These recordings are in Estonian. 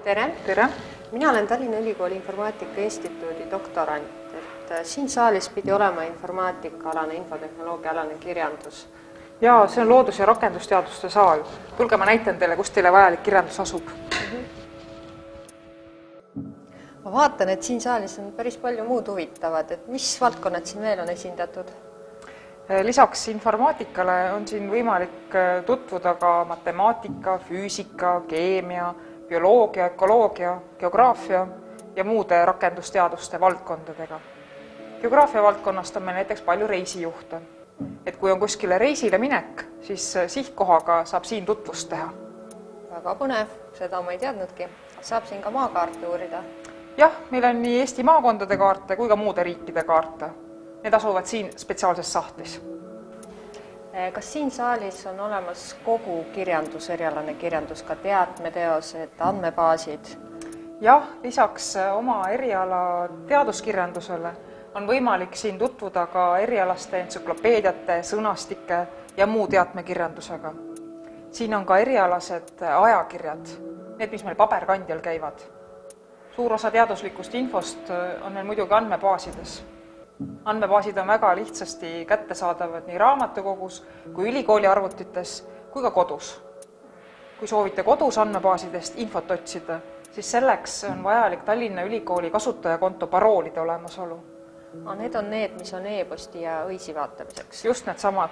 Tere! Tere! Mina olen Tallinna Ülikooli Informaatika Instituudi doktorant. Siin saalis pidi olema informaatikaalane, infotehnoloogiaalane kirjandus. Ja see on loodus- ja rakendusteaduste saal. Tulge, ma näitan teile, kus teile vajalik kirjandus asub. Ma vaatan, et siin saalis on päris palju muud huvitavad. Mis valdkonnad siin veel on esindatud? Lisaks informaatikale on siin võimalik tutvuda ka matemaatika, füüsika, keemia, bioloogia, ökoloogia, geograafia ja muude rakendusteaduste valdkondadega. Geograafia valdkonnast on meil näiteks palju reisijuhte. Et kui on kuskile reisile minek, siis sihtkohaga saab siin tutvust teha. Väga põnev, seda ma ei teadnudki. Saab siin ka maakaarte uurida? Jah, meil on nii Eesti maakondade kaarte kui ka muude riikide kaarte. Need asuvad siin spetsiaalses sahtlis. Kas siin saalis on olemas kogu kirjandus, erialane kirjandus, ka teadmeteosed, andmebaasid? Jah, lisaks oma eriala teaduskirjandusele on võimalik siin tutvuda ka erialaste entsüklopeediate, sõnastike ja muu teadmekirjandusega. Siin on ka erialased ajakirjad, need, mis meil paberkandjal käivad. Suur osa teaduslikust infost on meil muidugi andmebaasides. Andmebaasid on väga lihtsasti kättesaadavad nii raamatukogus kui ülikooli arvutites kui ka kodus. Kui soovite kodus andmebaasidest infot otsida, siis selleks on vajalik Tallinna Ülikooli kasutajakonto paroolide olemasolu. Need on need, mis on e-posti ja õisi vaatamiseks. Just need samad.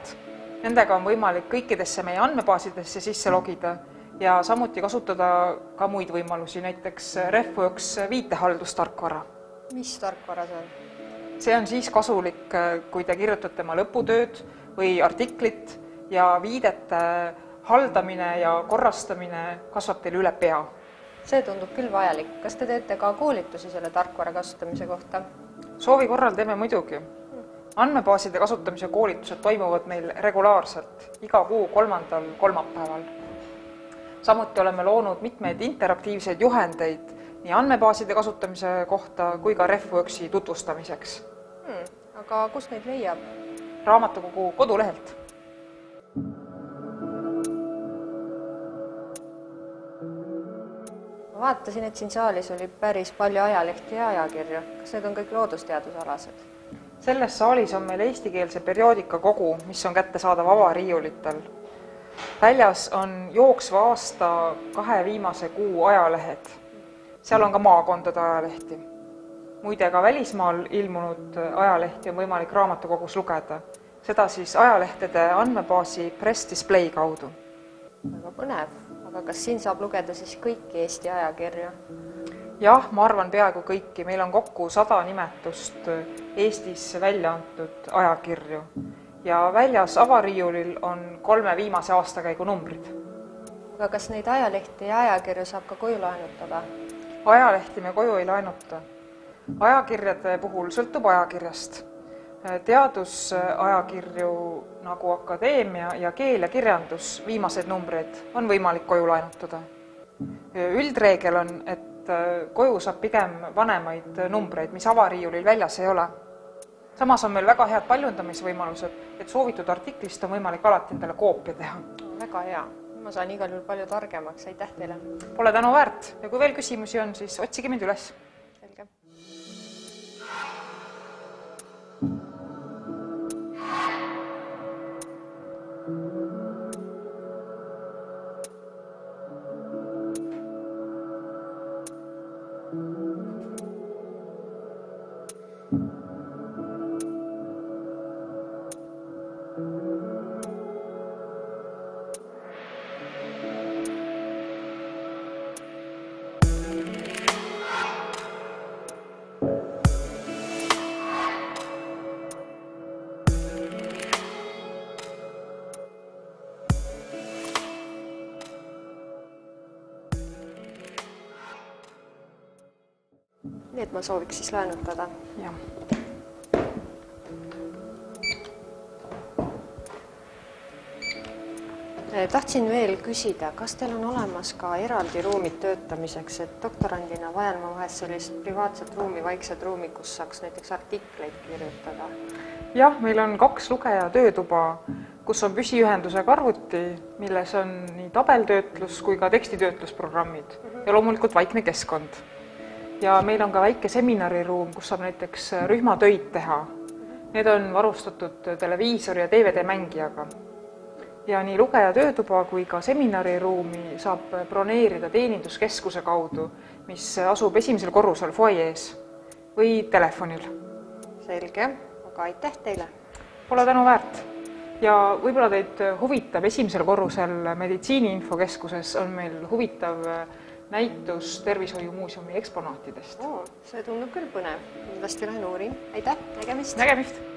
Nendega on võimalik kõikidesse meie andmebaasidesse sisse logida ja samuti kasutada ka muid võimalusi, näiteks Refuox viitehaldustarkvara. Mis tarkvara see on? See on siis kasulik, kui te kirjutate oma lõputööd või artiklit ja viidete haldamine ja korrastamine kasvab teil üle pea. See tundub küll vajalik. Kas te teete ka koolitusi selle tarkvara kasutamise kohta? Soovi korral teeme muidugi. Andmebaaside kasutamise koolitused toimuvad meil regulaarselt, iga kuu 3. kolmapäeval. Samuti oleme loonud mitmeid interaktiivseid juhendeid nii andmebaaside kasutamise kohta kui ka Refuoxi tutvustamiseks. Aga kust neid leiab? Raamatukogu kodulehelt. Ma vaatasin, et siin saalis oli päris palju ajalehti ja ajakirju. Kas need on kõik loodusteadusalased? Selles saalis on meil eestikeelse perioodika kogu, mis on kättesaadav avariiulitel. Väljas on jooksva aasta 2 viimase kuu ajalehed. Seal on ka maakondade ajalehti. Muide, ka välismaal ilmunud ajalehti on võimalik raamatukogus lugeda. Seda siis ajalehtede andmebaasi Press Display kaudu. Väga põnev. Aga kas siin saab lugeda siis kõiki Eesti ajakirju? Jah, ma arvan peaaegu kõiki. Meil on kokku 100 nimetust Eestis välja antud ajakirju. Ja väljas avariiulil on 3 viimase aastakäigu numbrid. Aga kas neid ajalehti ja ajakirju saab ka koju laenutada? Ajalehti me koju ei laenuta. Ajakirjade puhul sõltub ajakirjast. Teadusajakirju nagu Akadeemia ja keel ja kirjandus, viimased numbreid, on võimalik koju laenutada. Üldreegel on, et koju saab pigem vanemaid numbreid, mis avariiulil väljas ei ole. Samas on meil väga head paljundamisvõimalused, et soovitud artiklist on võimalik alati endale koopia teha. Väga hea. Ma saan igal juhul palju targemaks. Aitäh teile. Pole tänu väärt. Ja kui veel küsimusi on, siis otsige mind üles. Selge. Need ma sooviks siis laenutada. Jah. Tahtsin veel küsida, kas teil on olemas ka eraldi ruumid töötamiseks, et doktorandina vajan ma vahest sellist privaatset ruumi, vaikset ruumi, kus saaks näiteks artikleid kirjutada? jah, meil on 2 lugeja töötuba, kus on püsiühendusega arvuti, milles on nii tabeltöötlus kui ka tekstitöötlusprogrammid ja loomulikult vaikne keskkond. Ja meil on ka väike seminariruum, kus saab näiteks rühmatöid teha. Need on varustatud televiisori ja DVD-mängijaga. Ja nii lugeja töötuba kui ka seminariruumi saab broneerida teeninduskeskuse kaudu, mis asub 1. korrusel foajees või telefonil. Selge, aga aitäh teile! Pole tänu väärt. Ja võib-olla teid huvitab 1. korrusel meditsiiniinfokeskuses on meil huvitav näitus Tervishoiumuuseumi eksponaatidest. See tundub küll põnev. Kindlasti lähen uurin. Aitäh, nägemist! Nägemist!